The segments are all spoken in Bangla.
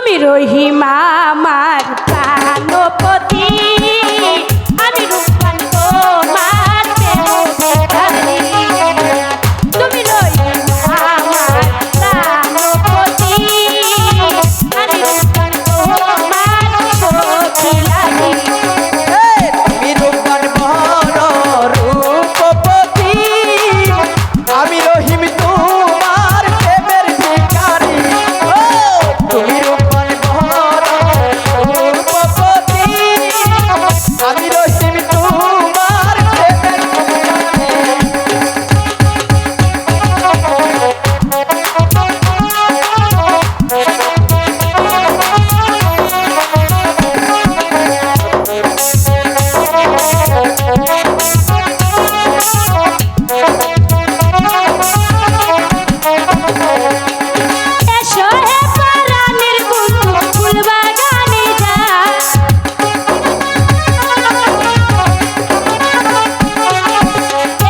তুমি রহিমা আমার প্রাণপতি, আমি রূপবান তোমার প্রেমধারী। তুমি রহিমা আমার প্রাণপতি, আমি রূপবান তোমার সখী লাগি। তুমি রূপবান বড় রূপপতি, আমি রহিম তোমার প্রেমের ভিখারি। তুমি রূপবান বড় রূপপতি, আমি রহিম তোমার প্রেমের এসো হে পরাণের বন্ধু ফুল বাগানে যাই।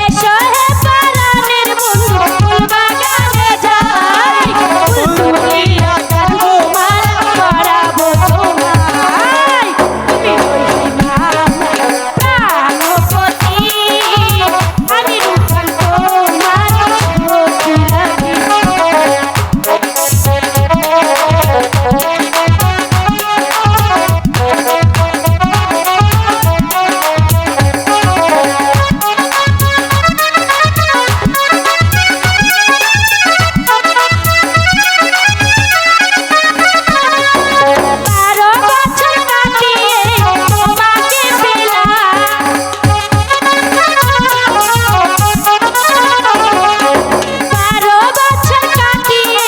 এসো হে পরাণের বন্ধু ফুল বাগানে যাই। ফুল তুলিয়া তোমার পরাবো তোমায়। তুমি রহিমা আমার প্রাণপতি, আমি রূপবান তোমার সখী লাগি। বারো বছর কাটিয়ে তোমাকে পেলাম, 12 বছর কাটিয়ে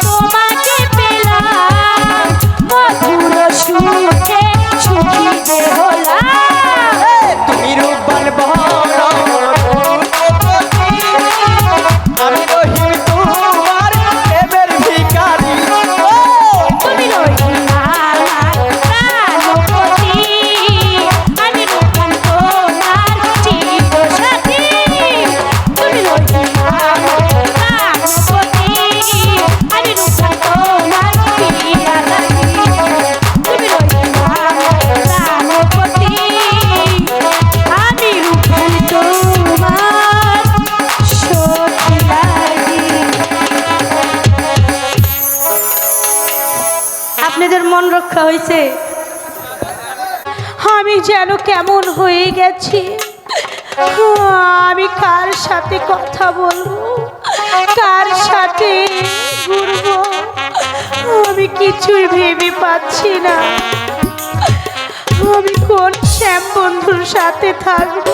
তোমাকে পেলাম, মধুর সুখে সুখী যে হলাম। তুমি রূপবান বড় রূপপতি, আমি রহিম তোমার প্রেমের ভিখারি। তুমি রহিমা আমার প্রাণপতি, আমি রূপবান তোমার চিরসাথী। তুমি রহিমা আমার প্রাণপতি, আমি রূপবান তোমার প্রিয়া লাগি। তুমি রহিমা আমার প্রাণপতি, আমি রূপবান তোমার সখী লাগি। আপনাদের মন রক্ষা হয়েছে? আমি যেন কেমন হয়ে গেছি, আমি কার সাথে কথা বলবো, কার সাথে ঘুরবো, আমি কিছুই ভেবে পাচ্ছি না। আমি কোন শ্যাম বন্ধুর সাথে থাকবো।